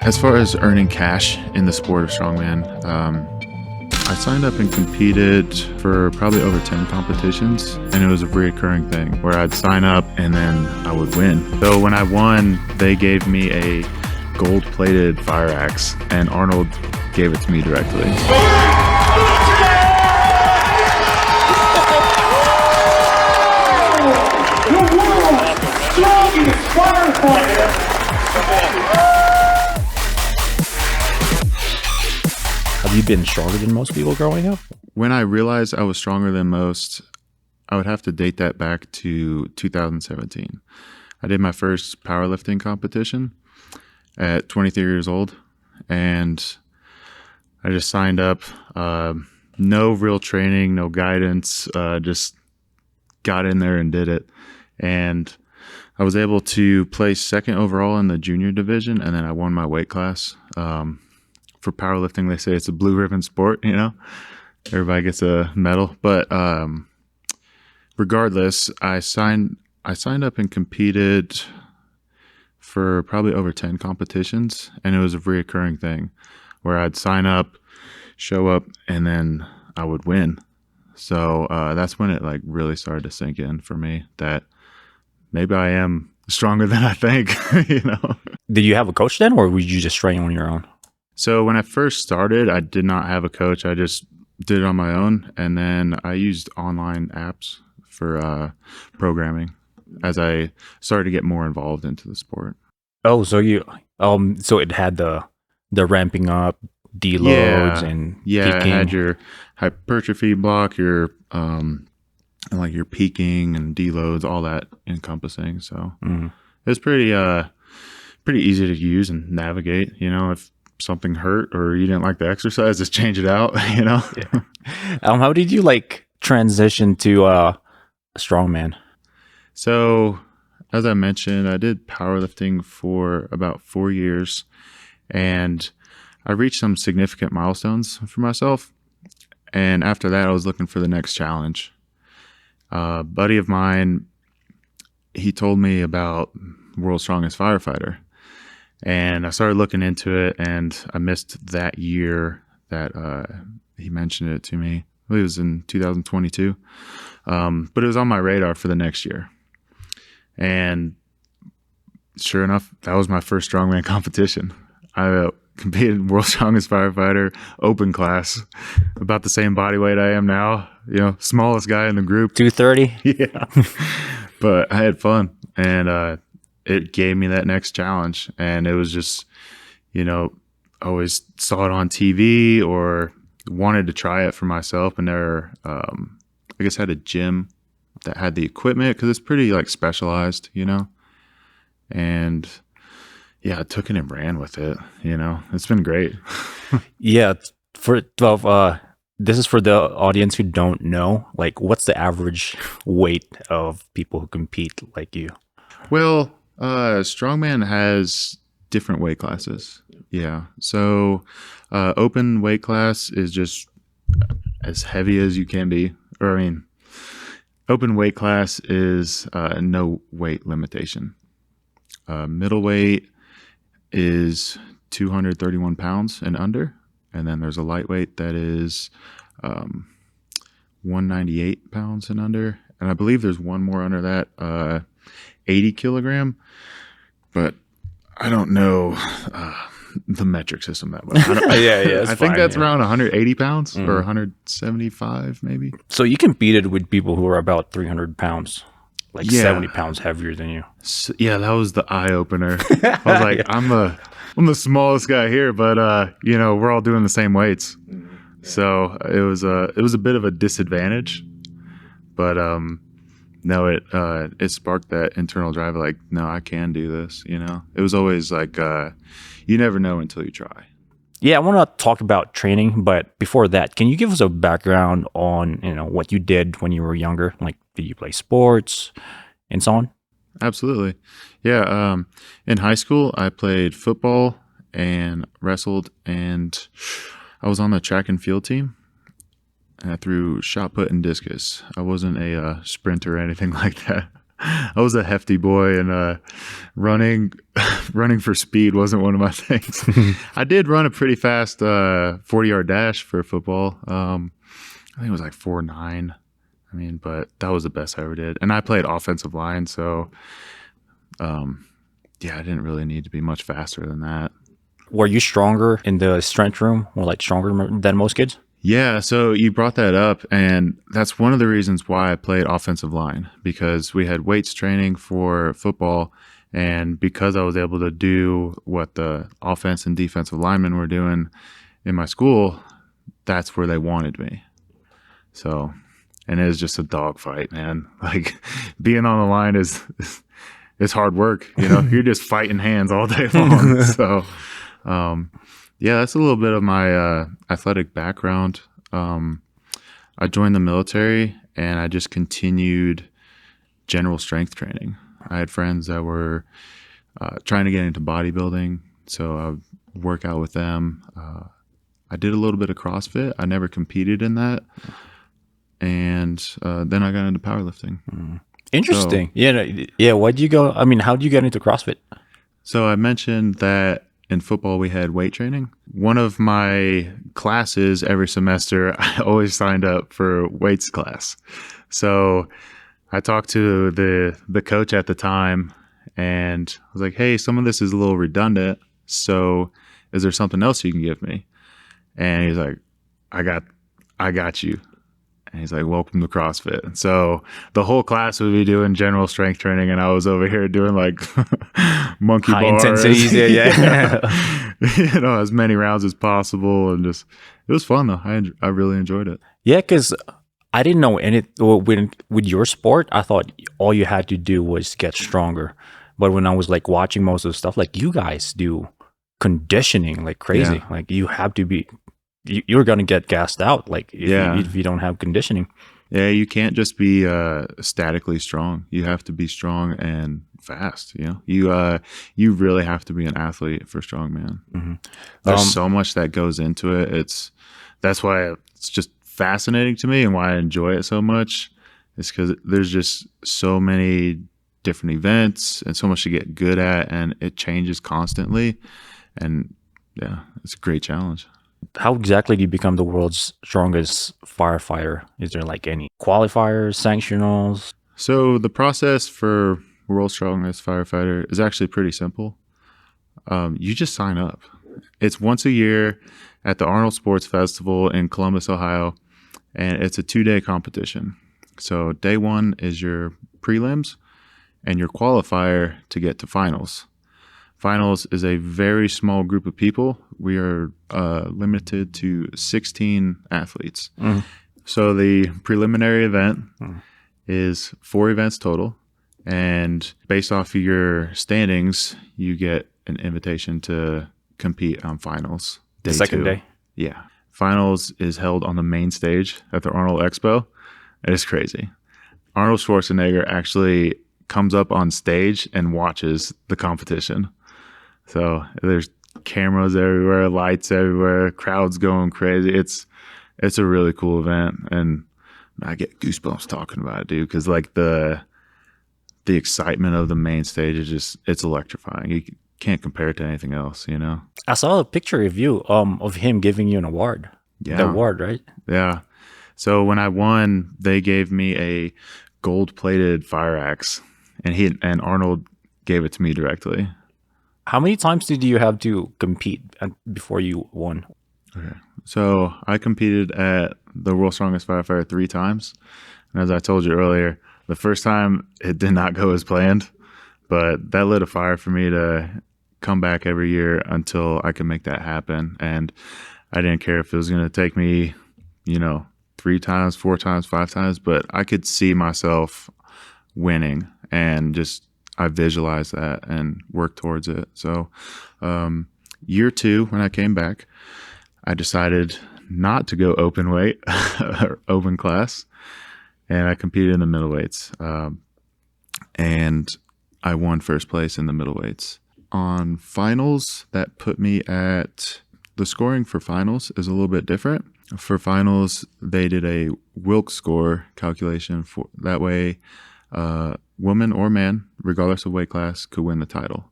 As far as earning cash in the sport of strongman, I signed up and competed for probably over 10 competitions, and it was a reoccurring thing where I'd sign up and then I would win. So when I won, they gave me a gold-plated fire axe, and Arnold gave it to me directly. The world's strongest firefighter! Have you been stronger than most people growing up? When I realized I was stronger than most, I would have to date that back to 2017. I did my first powerlifting competition at 23 years old, and I just signed up. No real training, no guidance, just got in there and did it. And I was able to place second overall in the junior division, and then I won my weight class. For powerlifting, they say it's a blue ribbon sport, you know, everybody gets a medal. But regardless, I signed up and competed for probably over 10 competitions, and it was a reoccurring thing where I'd sign up, show up, and then I would win. So that's when it like really started to sink in for me that maybe I am stronger than I think, you know. Did you have a coach then, or were you just training on your own? So when I first started, I did not have a coach. I just did it on my own. And then I used online apps for programming as I started to get more involved into the sport. Oh, so you so it had the ramping up, deloads, and yeah, peaking. it had your hypertrophy block, your like your peaking and deloads, all that encompassing. So it was pretty easy to use and navigate. You know, if something hurt or you didn't like the exercise, just change it out, you know. Yeah. How did you like transition to a strongman? So as I mentioned, I did powerlifting for about 4 years, and I reached some significant milestones for myself. And after that, I was looking for the next challenge. A buddy of mine, he told me about World's Strongest Firefighter. And I started looking into it, and I missed that year that he mentioned it to me. I believe it was in 2022. But it was on my radar for the next year. And sure enough, that was my first strongman competition. I competed in World's Strongest Firefighter, open class, about the same body weight I am now. You know, smallest guy in the group. 230? Yeah. But I had fun, and it gave me that next challenge. And it was just, you know, I always saw it on TV or wanted to try it for myself. And there, I guess, had a gym that had the equipment because it's pretty like specialized, you know. And yeah, I took it and ran with it. You know, it's been great. Yeah. This is for the audience who don't know. Like, what's the average weight of people who compete like you? Well, strongman has different weight classes. Yeah. So open weight class is just as heavy as you can be. Or I mean, open weight class is no weight limitation. Middleweight is 231 pounds and under. And then there's a lightweight that is 198 pounds and under. And I believe there's one more under that, 80 kilogram. But I don't know the metric system that well. I think that's around 180 pounds or 175 maybe. So you competed with people who are about 300 pounds, like 70 pounds heavier than you. So, yeah, that was the eye opener. I was like, I'm the smallest guy here, but you know, we're all doing the same weights. So it was a bit of a disadvantage, but no, it sparked that internal drive. Like, no, I can do this. You know, it was always like, you never know until you try. Yeah, I want to talk about training, but before that, can you give us a background on, you know, what you did when you were younger? Like, did you play sports and so on? Absolutely. Yeah. In high school, I played football and wrestled, and I was on the track and field team. And I threw shot put and discus. I wasn't a sprinter or anything like that. I was a hefty boy, and running running for speed wasn't one of my things. I did run a pretty fast 40-yard dash for football. I think it was like 4.9. I mean, but that was the best I ever did. And I played offensive line, so yeah, I didn't really need to be much faster than that. Were you stronger in the strength room, or like stronger than most kids? Yeah, so you brought that up, and that's one of the reasons why I played offensive line, because we had weights training for football, and because I was able to do what the offense and defensive linemen were doing in my school, that's where they wanted me. So, and it was just a dogfight, man. Like being on the line is it's hard work, you know. You're just fighting hands all day long. So, yeah, that's a little bit of my athletic background. I joined the military, and I just continued general strength training. I had friends that were trying to get into bodybuilding, so I would work out with them. I did a little bit of CrossFit. I never competed in that. And then I got into powerlifting. Interesting. So, yeah. Why'd you go? I mean, how'd you get into CrossFit? So I mentioned that in football we had weight training. One of my classes every semester, I always signed up for weights class. So I talked to the coach at the time, and I was like, "Hey, some of this is a little redundant. So is there something else you can give me?" And he's like, "I got you." And he's like, "Welcome to CrossFit." And so the whole class would be doing general strength training, and I was over here doing like monkey high bars. Intensities, yeah. You know, as many rounds as possible, and just it was fun though. I really enjoyed it. Yeah, because I didn't know with your sport. I thought all you had to do was get stronger. But when I was like watching most of the stuff, like you guys do conditioning like crazy. Yeah. Like you have to be. You're going to get gassed out like if you don't have conditioning. Yeah, you can't just be statically strong. You have to be strong and fast. You know, you really have to be an athlete for strongman. Mm-hmm. There's so much that goes into it. That's why it's just fascinating to me, and why I enjoy it so much. Is because there's just so many different events and so much to get good at, and it changes constantly. And yeah, it's a great challenge. How exactly do you become the world's strongest firefighter? Is there like any qualifiers, sanctionals? So the process for world's strongest firefighter is actually pretty simple. You just sign up. It's once a year at the Arnold Sports Festival in Columbus, Ohio, and it's a 2-day competition. So day one is your prelims and your qualifier to get to finals. Finals is a very small group of people. We are limited to 16 athletes. Mm. So the preliminary event is 4 events total. And based off of your standings, you get an invitation to compete on finals. The second day? Yeah. Finals is held on the main stage at the Arnold Expo. It is crazy. Arnold Schwarzenegger actually comes up on stage and watches the competition. So there's cameras everywhere, lights everywhere, crowds going crazy. It's a really cool event, and I get goosebumps talking about it, dude. Because like the excitement of the main stage is just, it's electrifying. You can't compare it to anything else, you know. I saw a picture of you, of him giving you an award. Yeah, the award, right? Yeah. So when I won, they gave me a gold-plated fire axe, and Arnold gave it to me directly. How many times did you have to compete before you won? Okay. So I competed at the World's Strongest Firefighter 3 times. And as I told you earlier, the first time it did not go as planned, but that lit a fire for me to come back every year until I could make that happen. And I didn't care if it was going to take me, 3 times, 4 times, 5 times, but I could see myself winning, and just I visualized that and worked towards it. So year 2, when I came back, I decided not to go open weight or open class, and I competed in the middleweights. And I won first place in the middleweights. On finals, that put me at, the scoring for finals is a little bit different. For finals, they did a Wilks score calculation. That way, woman or man, regardless of weight class, could win the title.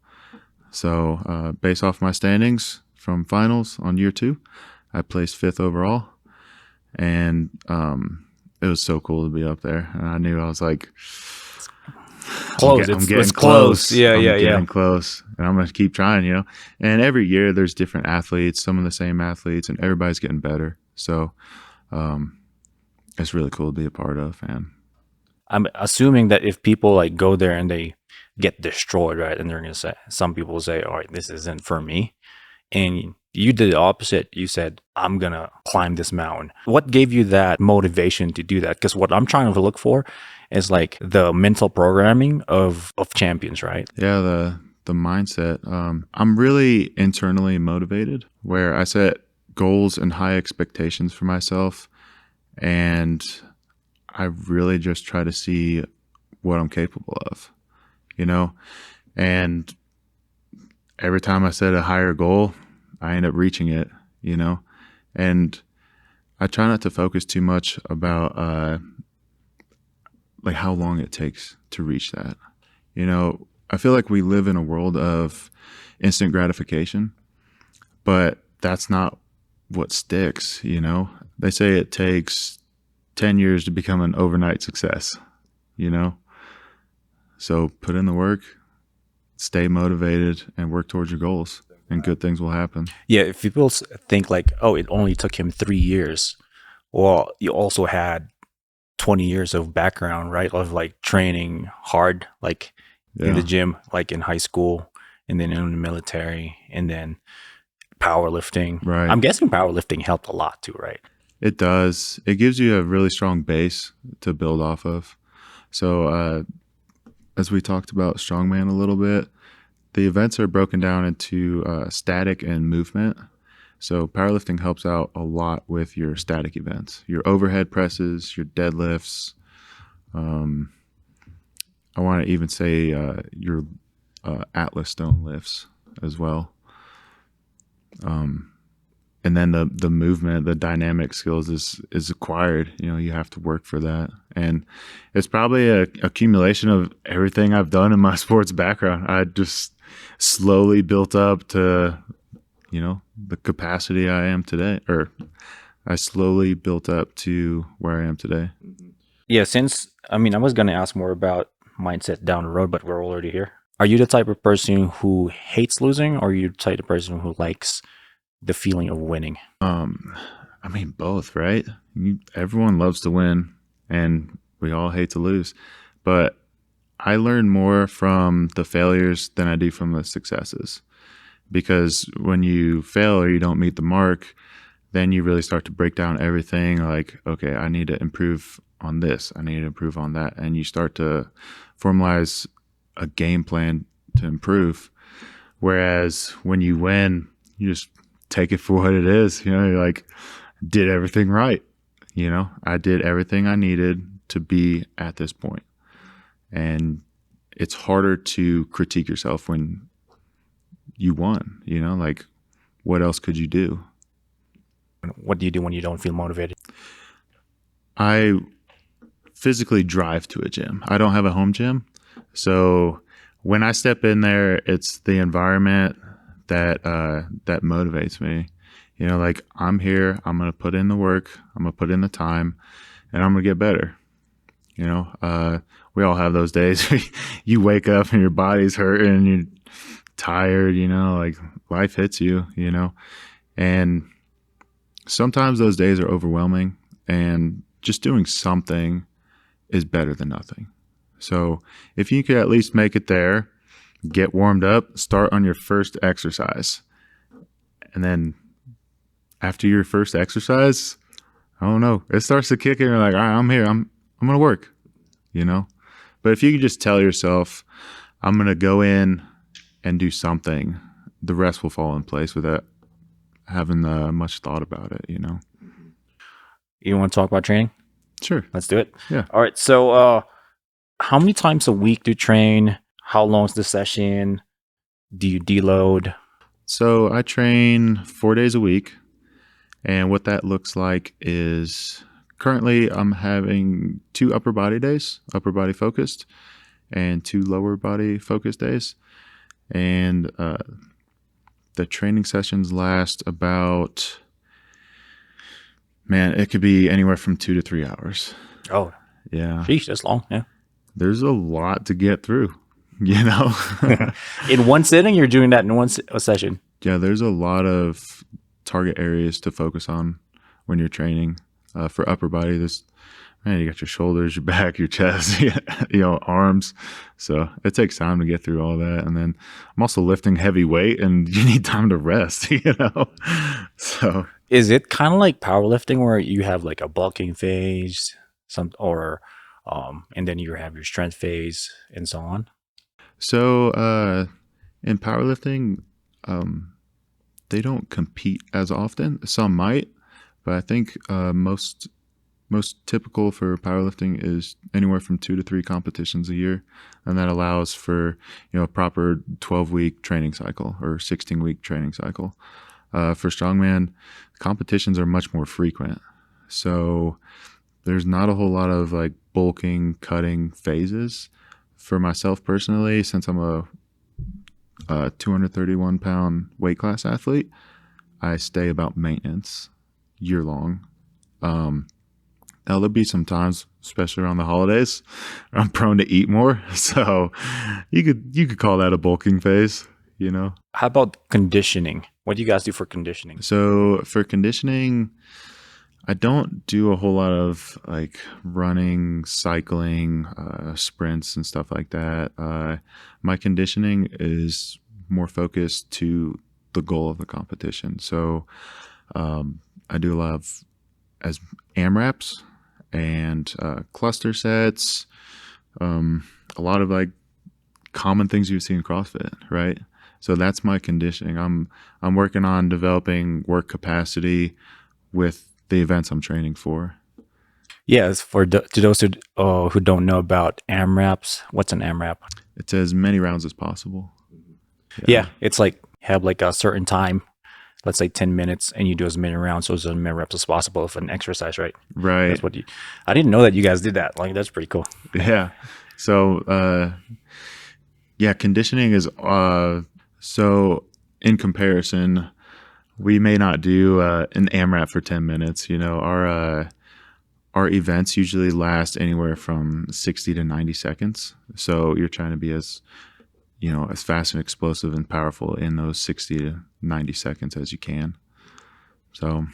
So based off my standings from finals on year 2, I placed 5th overall, and it was so cool to be up there. And I knew, I was like, Close. I'm getting It's close. Yeah, I'm yeah, getting close, and I'm gonna keep trying. And every year there's different athletes, some of the same athletes, and everybody's getting better. So it's really cool to be a part of, man. I'm assuming that if people like go there and they get destroyed, right, and they're gonna say, some people say, all right, this isn't for me, and you did the opposite. You said, I'm gonna climb this mountain. What gave you that motivation to do that? Because what I'm trying to look for is like the mental programming of champions, right? Yeah, the mindset. I'm really internally motivated, where I set goals and high expectations for myself, and I really just try to see what I'm capable of, and every time I set a higher goal, I end up reaching it, and I try not to focus too much about like how long it takes to reach that. I feel like we live in a world of instant gratification, but that's not what sticks. They say it takes 10 years to become an overnight success, so put in the work, stay motivated, and work towards your goals, and good things will happen. Yeah, if people think like, oh, it only took him 3 years, well, you also had 20 years of background, right, of like training hard, like in the gym, like in high school, and then in the military, and then powerlifting. Right. I'm guessing powerlifting helped a lot too, right? It does. It gives you a really strong base to build off of. So as we talked about Strongman a little bit, the events are broken down into static and movement. So powerlifting helps out a lot with your static events, your overhead presses, your deadlifts. I want to even say your Atlas stone lifts as well. And then the movement, the dynamic skills is acquired. You have to work for that. And it's probably a accumulation of everything I've done in my sports background. I just slowly built up to, the capacity I am today, or I slowly built up to where I am today. Yeah, I was going to ask more about mindset down the road, but we're already here. Are you the type of person who hates losing, or are you the type of person who likes the feeling of winning? Both, right? Everyone loves to win, and we all hate to lose. But I learn more from the failures than I do from the successes. Because when you fail or you don't meet the mark, then you really start to break down everything like, okay, I need to improve on this. I need to improve on that. And you start to formalize a game plan to improve. Whereas when you win, you just take it for what it is. You're like, did everything right. I did everything I needed to be at this point. And it's harder to critique yourself when you won, like what else could you do? What do you do when you don't feel motivated? I physically drive to a gym. I don't have a home gym. So when I step in there, it's the environment that motivates me. Like I'm here, I'm going to put in the work, I'm going to put in the time, and I'm going to get better. We all have those days you wake up and your body's hurting and you're tired, like life hits you, and sometimes those days are overwhelming, and just doing something is better than nothing. So if you could at least make it there, get warmed up, start on your first exercise, and then after your first exercise, I don't know, it starts to kick in. You're like, all right, I'm here, I'm going to work, But if you can just tell yourself, I'm going to go in and do something, the rest will fall in place without having much thought about it, You want to talk about training? Sure. Let's do it. Yeah. All right. So how many times a week do you train? How long is the session? Do you deload? So I train 4 days a week. And what that looks like is currently I'm having 2 upper body days, upper body focused, and 2 lower body focused days. And the training sessions last about, man, it could be anywhere from 2 to 3 hours. Oh, Yeah. sheesh, that's long. Yeah. There's a lot to get through, you know? In one sitting, you're doing that in a session. Yeah, there's a lot of target areas to focus on when you're training. For upper body, you got your shoulders, your back, your chest, arms. So it takes time to get through all that. And then I'm also lifting heavy weight, and you need time to rest, So Is it kind of like powerlifting where you have like a bulking phase, and then you have your strength phase and so on? So in powerlifting, they don't compete as often. Some might, but I think most typical for powerlifting is anywhere from 2 to 3 competitions a year, and that allows for a proper 12-week training cycle or 16-week training cycle. For strongman, competitions are much more frequent, so there's not a whole lot of like bulking, cutting phases. For myself personally, since I'm a 231-pound weight class athlete, I stay about maintenance year long. Now there'll be some times, especially around the holidays, where I'm prone to eat more. So you could call that a bulking phase, How about conditioning? What do you guys do for conditioning? So for conditioning, I don't do a whole lot of like running, cycling, sprints and stuff like that. My conditioning is more focused to the goal of the competition. So I do a lot of AMRAPs and cluster sets, a lot of like common things you see in CrossFit, right? So that's my conditioning. I'm working on developing work capacity with the events I'm training for. Yeah, to those who don't know about AMRAPs, what's an AMRAP? It's as many rounds as possible. Yeah, it's like have like a certain time, let's say 10 minutes, and you do as many rounds, so as many reps as possible of an exercise, right? Right. That's what I didn't know that you guys did that. Like, that's pretty cool. Yeah. So, conditioning is, so in comparison, we may not do an AMRAP for 10 minutes. Our events usually last anywhere from 60 to 90 seconds. So you're trying to be as fast and explosive and powerful in those 60 to 90 seconds as you can. So,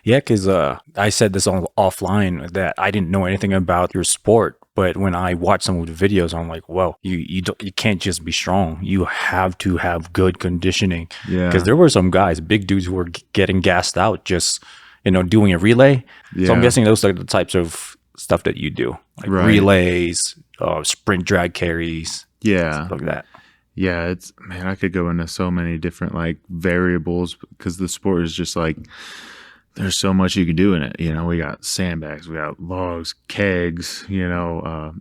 yeah, because I said this offline that I didn't know anything about your sport, but when I watched some of the videos, I'm like, well, you can't just be strong. You have to have good conditioning. Yeah. Because there were some guys, big dudes, who were getting gassed out just doing a relay. Yeah. So I'm guessing those are the types of stuff that you do, like relays, sprint drag carries, stuff like that. Yeah, I could go into so many different like variables because the sport is just like, there's so much you can do in it. We got sandbags, we got logs, kegs,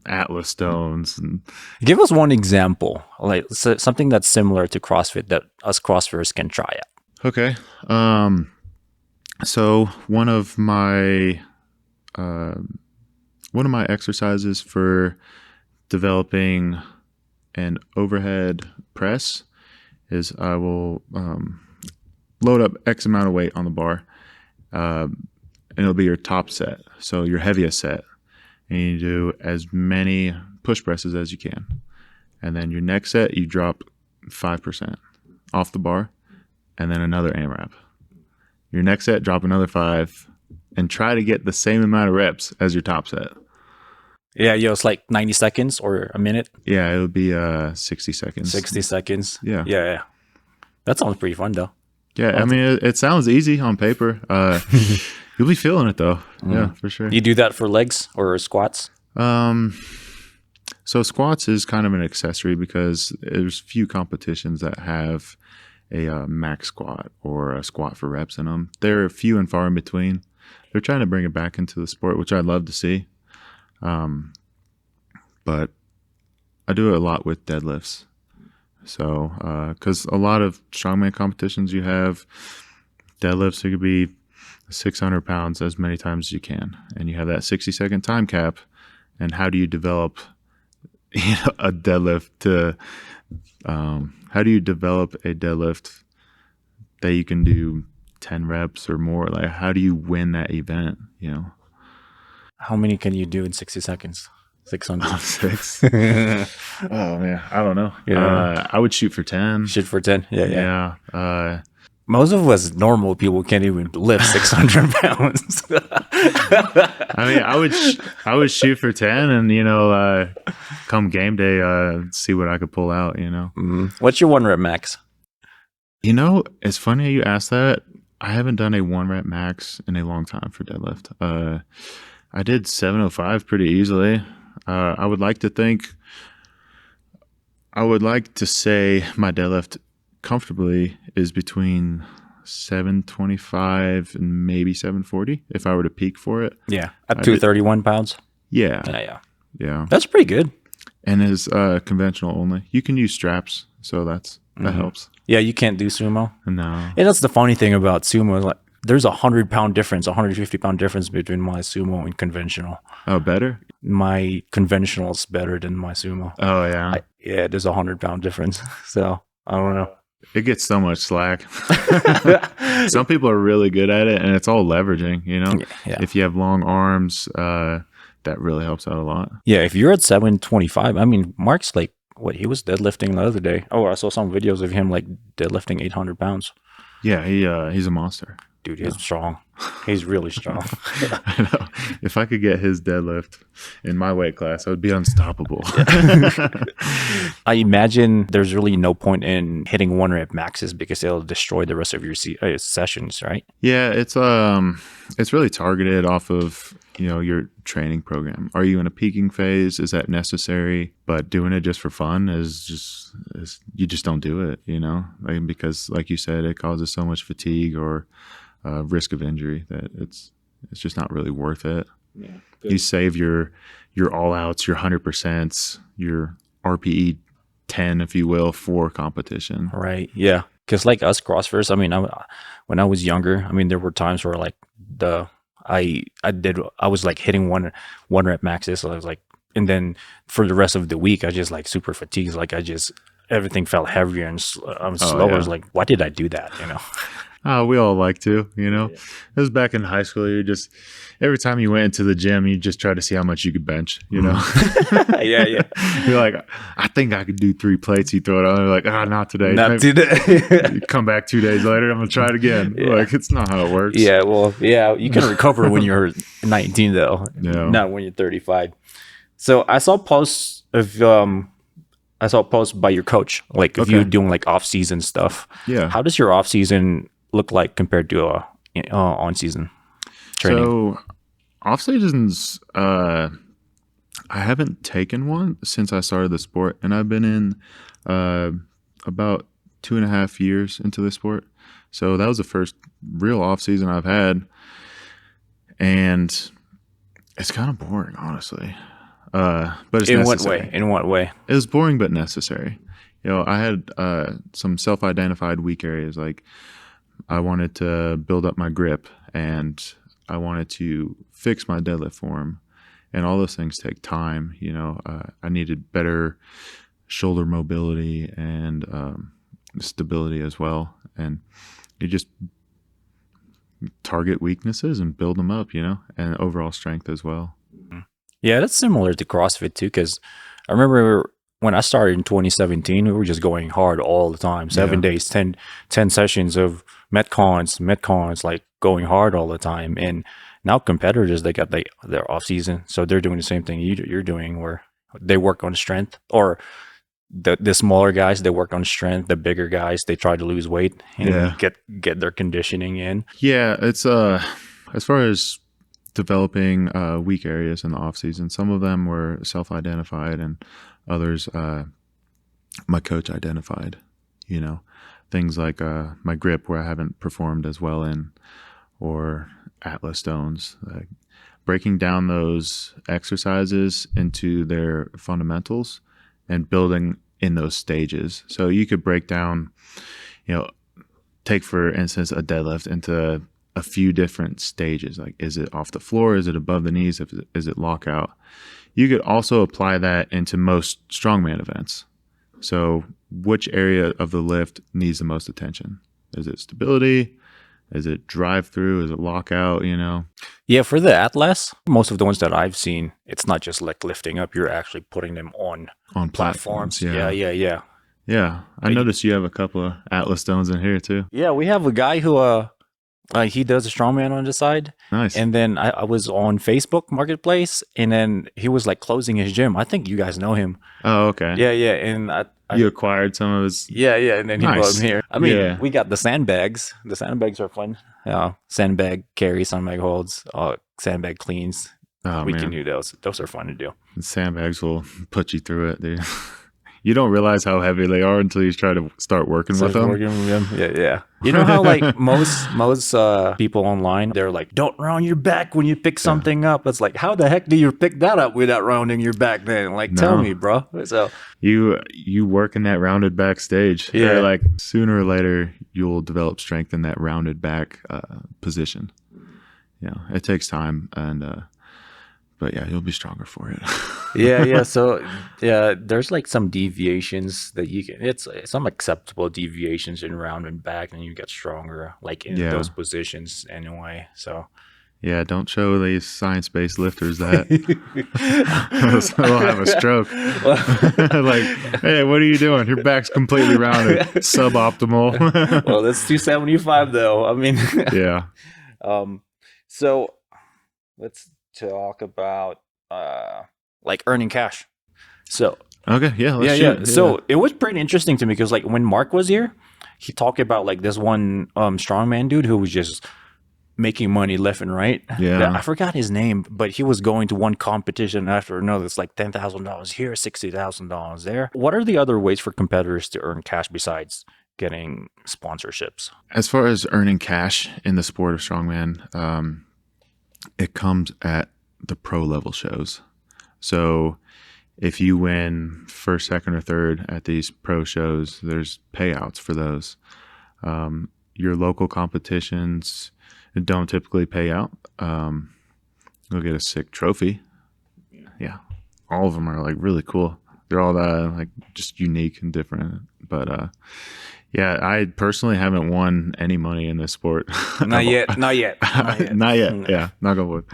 Atlas stones. And give us one example, like something that's similar to CrossFit that us CrossFitters can try out. Okay. So one of my exercises for developing an overhead press is I will load up X amount of weight on the bar, and it'll be your top set, so your heaviest set, and you do as many push presses as you can, and then your next set you drop 5% off the bar, and then another AMRAP. Your next set, drop another 5, and try to get the same amount of reps as your top set. Yeah, it's like 90 seconds or a minute. Yeah, it would be 60 seconds. 60 seconds. Yeah. That sounds pretty fun, though. Yeah, I mean, it sounds easy on paper. You'll be feeling it, though. Yeah, for sure. You do that for legs or squats? So squats is kind of an accessory because there's few competitions that have a max squat or a squat for reps in them. They're few and far in between. They're trying to bring it back into the sport, which I'd love to see. But I do it a lot with deadlifts. So, because a lot of strongman competitions, you have deadlifts, it could be 600 pounds as many times as you can, and you have that 60-second time cap. And how do you develop a deadlift to how do you develop a deadlift that you can do 10 reps or more? Like, how do you win that event? How many can you do in 60 seconds? 600. 6. Oh man, I don't know. Yeah. I would shoot for 10. Shoot for 10. Yeah. Yeah. Most of us normal people can't even lift 600 pounds. I mean, I would shoot for 10, and come game day, see what I could pull out. What's your 1 rep max? It's funny you asked that. I haven't done a 1 rep max in a long time for deadlift. I did 705 pretty easily. I would like to say my deadlift comfortably is between 725 and maybe 740 if I were to peak for it. Yeah. At 231 pounds? Yeah. Yeah. That's pretty good. And is conventional only. You can use straps, so that helps. Yeah, you can't do sumo. No. And that's the funny thing about sumo. Like, there's 100-pound difference, 150-pound difference between my sumo and conventional. Oh, better? My conventional is better than my sumo. Oh, yeah. There's 100-pound difference. So, I don't know. It gets so much slack. Some people are really good at it, and it's all leveraging, Yeah. If you have long arms, that really helps out a lot. Yeah, if you're at 725, I mean, Mark's like, he was deadlifting the other day. Oh, I saw some videos of him like deadlifting 800 pounds. Yeah, he's a monster. Dude, he's strong. He's really strong. I know. If I could get his deadlift in my weight class, I would be unstoppable. I imagine there's really no point in hitting 1 rep maxes because it'll destroy the rest of your sessions, right? Yeah, it's really targeted off of your training program. Are you in a peaking phase? Is that necessary? But doing it just for fun is you just don't do it, because like you said, it causes so much fatigue or risk of injury that it's just not really worth it. Yeah, you save your all outs, your 100%, your RPE 10, if you will, for competition. Right. Yeah. Because like us CrossFitters, I mean, when I was younger, I mean, there were times where like I was like hitting one rep maxes. So I was like, and then for the rest of the week, I just like super fatigued. Like everything felt heavier and I'm slower. Yeah. I was like, why did I do that? We all like to, It was back in high school. You just, every time you went into the gym, you just try to see how much you could bench, Yeah. You're like, I think I could do 3 plates. You throw it on. You're like, not today. Not today. You come back 2 days later. I'm going to try it again. Yeah. Like, it's not how it works. Yeah. Well, yeah, you can recover when you're 19 though. Yeah. Not when you're 35. So I saw posts by your coach, like if you're doing like off season stuff. Yeah. How does your off season look like compared to on season training? So off seasons, I haven't taken one since I started the sport, and I've been in about 2.5 years into the sport. So that was the first real off season I've had, and it's kind of boring, honestly. But it's necessary. In what way? It was boring but necessary. I had some self-identified weak areas. Like I wanted to build up my grip, and I wanted to fix my deadlift form, and all those things take time. I needed better shoulder mobility and stability as well, and you just target weaknesses and build them up, and overall strength as well. Yeah, that's similar to CrossFit too, because I remember when I started in 2017, we were just going hard all the time, 7 days, 10 sessions of Metcons, like going hard all the time. And now competitors, they got their off season, so they're doing the same thing you're doing, where they work on strength, or the smaller guys, they work on strength. The bigger guys, they try to lose weight and get their conditioning in. Yeah, it's as far as developing weak areas in the off season, some of them were self-identified, and others my coach identified. Things like my grip, where I haven't performed as well in, or Atlas stones. Breaking down those exercises into their fundamentals and building in those stages. So you could break down, take for instance a deadlift into a few different stages. Like, is it off the floor? Is it above the knees? Is it lockout? You could also apply that into most strongman events. So which area of the lift needs the most attention? Is it stability? Is it drive through? Is it lockout? Yeah, for the athletes, most of the ones that I've seen, it's not just like lifting up, you're actually putting them on Platforms. Yeah. Yeah. I noticed you have a couple of Atlas stones in here too. Yeah, we have a guy who he does a strongman on the side. Nice. And then I was on Facebook Marketplace, and then he was like closing his gym. I think you guys know him. Oh, okay. Yeah. And you acquired some of his. Yeah. And then he brought him here. I mean, Yeah. we got the sandbags. The sandbags are fun. Sandbag carry, sandbag holds, sandbag cleans. Oh, we man. can do those. Those are fun to do. Sandbags will put you through it, dude. You don't realize how heavy they are until you try to start working with them. Yeah. You know how like most people online, they're like, don't round your back when you pick something up. It's like, how the heck do you pick that up without rounding your back then? Like, tell me, bro. So you work in that rounded back stage. Yeah. Like sooner or later, you'll develop strength in that rounded back position. It takes time, but yeah, you'll be stronger for it. yeah. So there's like some deviations that you can. It's some acceptable deviations in round and back, and you get stronger like in those positions anyway. So yeah, don't show these science-based lifters that. They'll have a stroke. Like, hey, what are you doing? Your back's completely rounded, suboptimal. Well, that's 275 though. I mean, yeah. So let's talk about like earning cash. So okay, yeah, let's shoot. Yeah. So it was pretty interesting to me because like when Mark was here, he talked about like this one strongman dude who was just making money left and right. Yeah, I forgot his name, but he was going to one competition after another. It's like $10,000 here, $60,000 there. What are the other ways for competitors to earn cash besides getting sponsorships? As far as earning cash in the sport of strongman, it comes at the pro level shows. So if you win first, second, or third at these pro shows, there's payouts for those. Your local competitions don't typically pay out. You'll get a sick trophy. Yeah. All of them are like really cool. They're all like just unique and different. But yeah, I personally haven't won any money in this sport. Not yet. Yeah, knock on wood.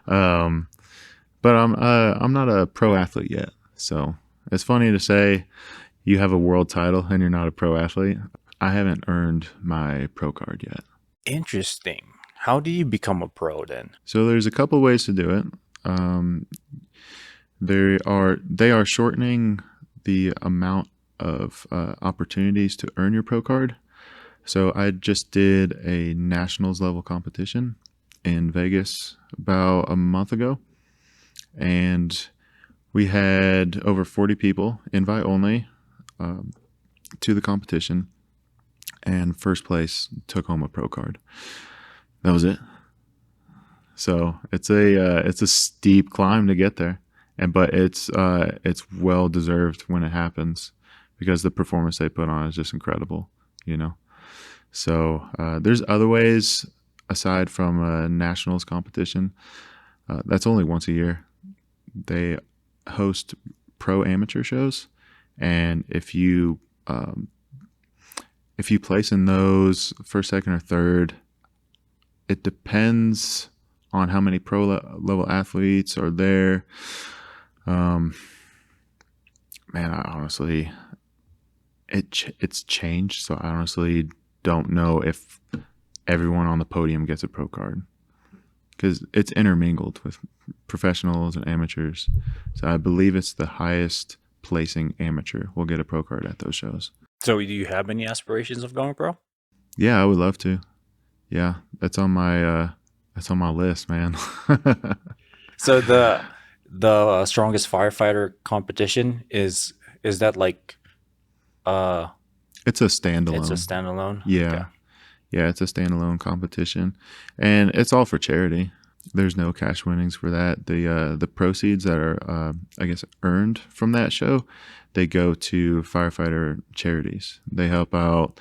But I'm not a pro athlete yet. So it's funny to say you have a world title and you're not a pro athlete. I haven't earned my pro card yet. Interesting. How do you become a pro then? So there's a couple ways to do it. They are shortening the amount of opportunities to earn your pro card. So I just did a nationals level competition in Vegas about a month ago, and we had over 40 people, invite only, to the competition, and first place took home a pro card. That was it. So it's a steep climb to get there, but it's well deserved when it happens, because the performance they put on is just incredible, So there's other ways aside from a nationals competition. That's only once a year. They host pro amateur shows, and if you place in those first, second, or third, it depends on how many pro level athletes are there. Man, I honestly, it's changed, so I honestly don't know if everyone on the podium gets a pro card, because it's intermingled with professionals and amateurs. So I believe it's the highest placing amateur will get a pro card at those shows. So do you have any aspirations of going pro? Yeah, I would love to. Yeah, that's on my list, man. So the strongest firefighter competition is that like it's a standalone. It's a standalone. Yeah. Okay. Yeah, it's a standalone competition, and it's all for charity. There's no cash winnings for that. The proceeds that are I guess earned from that show, they go to firefighter charities. They help out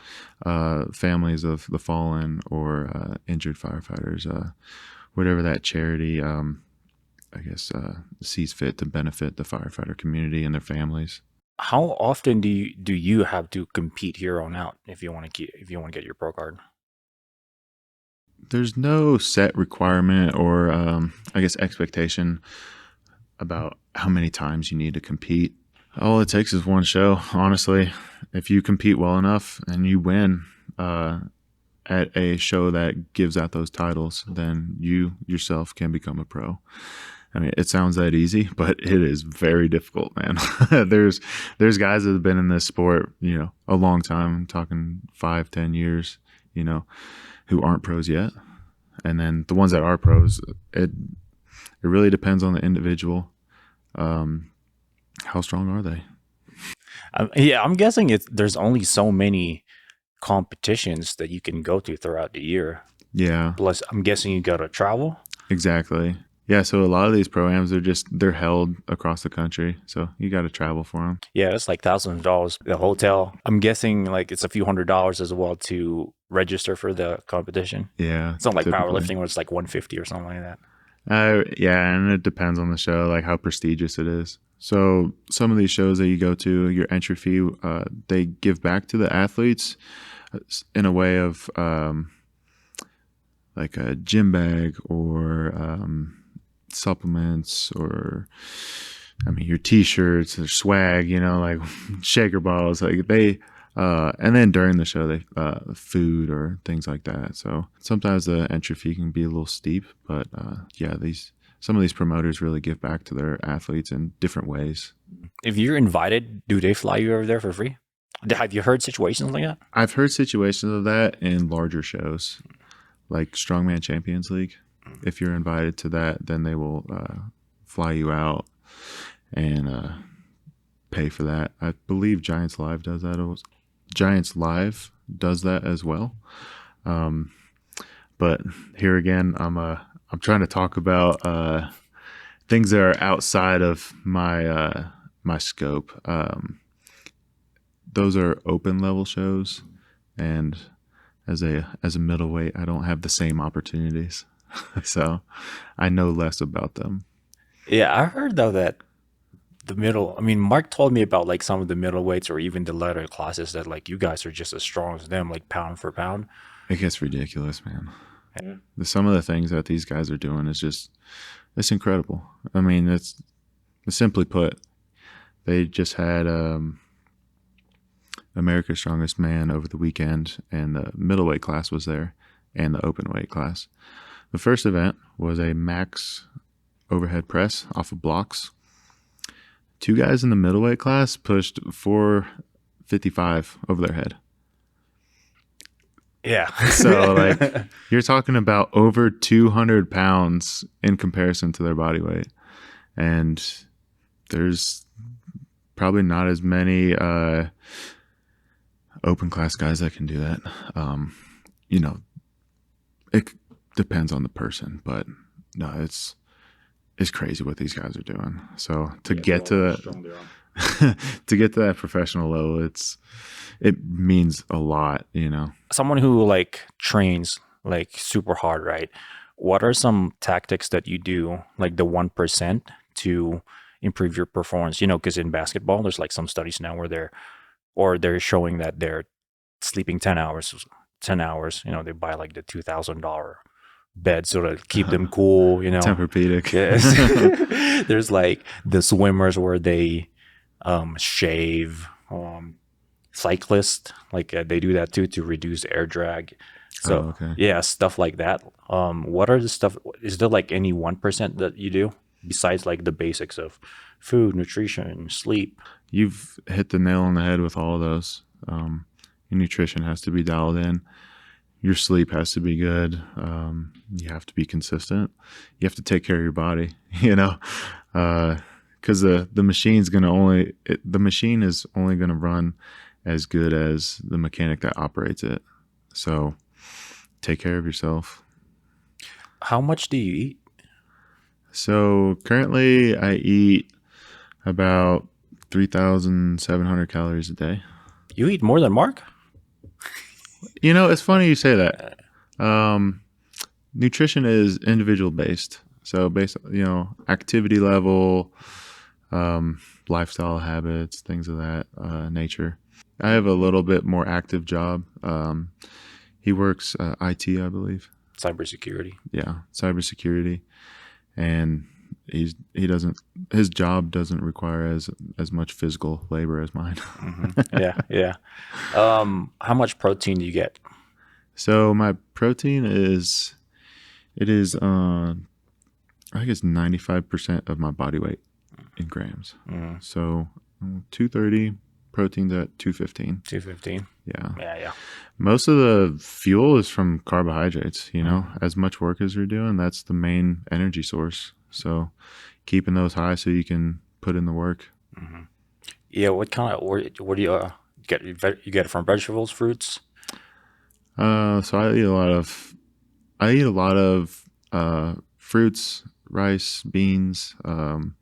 families of the fallen or injured firefighters, whatever that charity, I guess, sees fit to benefit the firefighter community and their families. How often do you have to compete here on out if you want to get your pro card? There's no set requirement or, I guess, expectation about how many times you need to compete. All it takes is one show, honestly. If you compete well enough and you win at a show that gives out those titles, then you yourself can become a pro. I mean, it sounds that easy, but it is very difficult, man. There's guys that have been in this sport, a long time, I'm talking 5-10 years, who aren't pros yet. And then the ones that are pros, it really depends on the individual. How strong are they? Yeah, I'm guessing there's only so many competitions that you can go to throughout the year. Yeah. Plus, I'm guessing you got to travel. Exactly. Yeah, so a lot of these pro-ams, they're held across the country, so you got to travel for them. Yeah, it's like thousands of dollars. The hotel, I'm guessing like it's a few $100s as well to register for the competition. Yeah. It's not like typically. powerlifting where it's like $150 or something like that. Yeah, and it depends on the show, like how prestigious it is. So some of these shows that you go to, your entry fee, they give back to the athletes in a way of like a gym bag or supplements, or your t-shirts or swag, like shaker bottles, like they and then during the show they food or things like that. So sometimes the entry fee can be a little steep, but yeah, some of these promoters really give back to their athletes in different ways. If you're invited, do they fly you over there for free? Have you heard situations like that? I've heard situations of that in larger shows like Strongman Champions League. If you're invited to that, then they will fly you out and pay for that. I believe Giants Live does that. Giants Live does that as well. But here again, I'm trying to talk about things that are outside of my my scope. Those are open level shows, and as a middleweight, I don't have the same opportunities. So I know less about them. Yeah, I heard though that Mark told me about like some of the middleweights or even the lighter classes that like you guys are just as strong as them, like pound for pound. It gets ridiculous, man. Yeah. Some of the things that these guys are doing is it's incredible. I mean, it's simply put, they just had America's Strongest Man over the weekend, and the middleweight class was there and the open weight class. The first event was a max overhead press off of blocks. Two guys in the middleweight class pushed 455 over their head. Yeah. So like you're talking about over 200 pounds in comparison to their body weight. And there's probably not as many open class guys that can do that. It depends on the person, but no, it's crazy what these guys are doing. So to get to that professional level, it means a lot, Someone who like trains like super hard, right? What are some tactics that you do, like the 1%, to improve your performance? Because in basketball, there's like some studies now where they're showing that they're sleeping 10 hours. They buy like the $2,000 bed so to keep them cool, Tempur-Pedic. Yes. There's like the swimmers where they shave. Cyclists, like they do that too to reduce air drag. So okay. Yeah, stuff like that. What are the stuff? Is there like any 1% that you do besides like the basics of food, nutrition, sleep? You've hit the nail on the head with all of those. Your nutrition has to be dialed in. Your sleep has to be good. You have to be consistent. You have to take care of your body, because the machine is only going to run as good as the mechanic that operates it. So take care of yourself. How much do you eat? So currently I eat about 3,700 calories a day. You eat more than Mark? It's funny you say that. nutrition is individual based. So based, activity level, lifestyle habits, things of that nature. I have a little bit more active job. He works IT, I believe. Cybersecurity. Yeah, cybersecurity, and his job doesn't require as much physical labor as mine. Yeah. How much protein do you get? So my protein is I think it's 95% of my body weight in grams. So 230, protein's at 215. 215. Yeah. Most of the fuel is from carbohydrates, as much work as you're doing, that's the main energy source. So keeping those high so you can put in the work. Yeah. What do you get? You get it from vegetables, fruits? So I eat a lot of fruits, rice, beans. I'm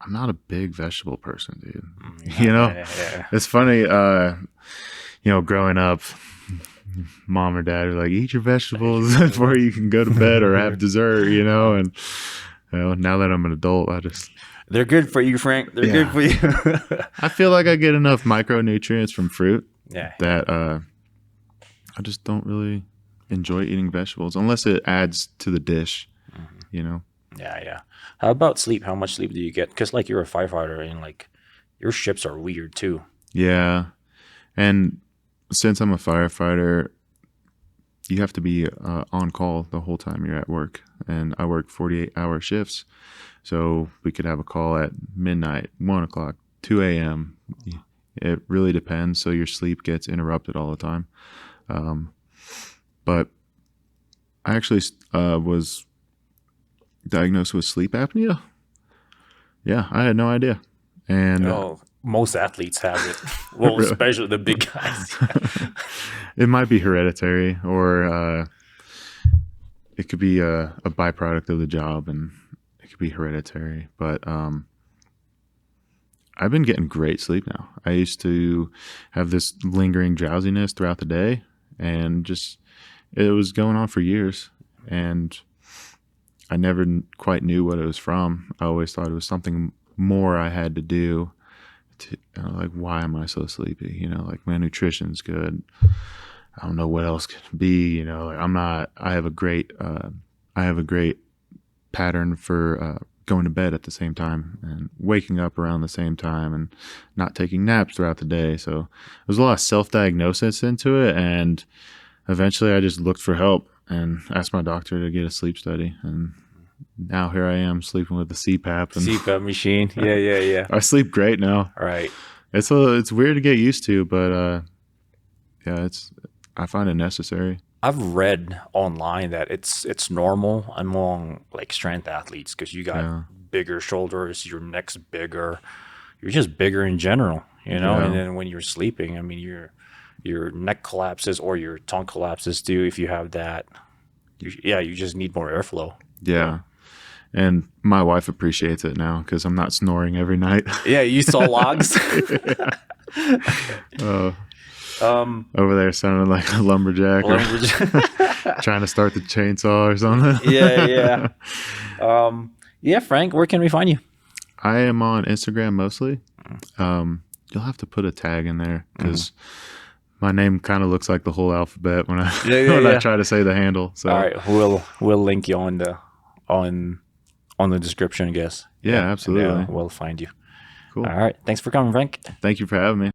not a big vegetable person, dude. Yeah. It's funny, growing up, mom or dad are like, eat your vegetables before you can go to bed or have dessert, and now that I'm an adult, they're good for you, Frank. They're good for you. I feel like I get enough micronutrients from fruit that I just don't really enjoy eating vegetables unless it adds to the dish, Yeah. How about sleep? How much sleep do you get? Because you're a firefighter and your shifts are weird too. Yeah. And since I'm a firefighter, you have to be on call the whole time you're at work. And I work 48-hour shifts. So we could have a call at midnight, 1 o'clock, 2 a.m. It really depends. So your sleep gets interrupted all the time. But I actually was diagnosed with sleep apnea. Yeah, I had no idea. And most athletes have it. Well, really? Especially the big guys. It might be hereditary, or it could be a byproduct of the job, and it could be hereditary. But I've been getting great sleep now. I used to have this lingering drowsiness throughout the day, and it was going on for years, and I never quite knew what it was from. I always thought it was something more I had to do to, why am I so sleepy? My nutrition's good. I don't know what else could be, I have a great pattern for going to bed at the same time and waking up around the same time and not taking naps throughout the day. So there's a lot of self-diagnosis into it. And eventually I just looked for help and asked my doctor to get a sleep study. And now here I am sleeping with the CPAP. And CPAP machine. Yeah. I sleep great now. Right. It's weird to get used to, but I find it necessary. I've read online that it's normal among strength athletes because you got bigger shoulders, your neck's bigger, you're just bigger in general, And then when you're sleeping, I mean, your neck collapses or your tongue collapses too. If you have that, you just need more airflow. Yeah. And my wife appreciates it now because I'm not snoring every night. Yeah, you saw logs. Over there sounding like a lumberjack. Trying to start the chainsaw or something. Yeah, Frank, where can we find you? I am on Instagram mostly. You'll have to put a tag in there because my name kind of looks like the whole alphabet when I try to say the handle. So all right, we'll link you on the description, I guess. Yeah, absolutely. And, we'll find you. Cool. All right. Thanks for coming, Frank. Thank you for having me.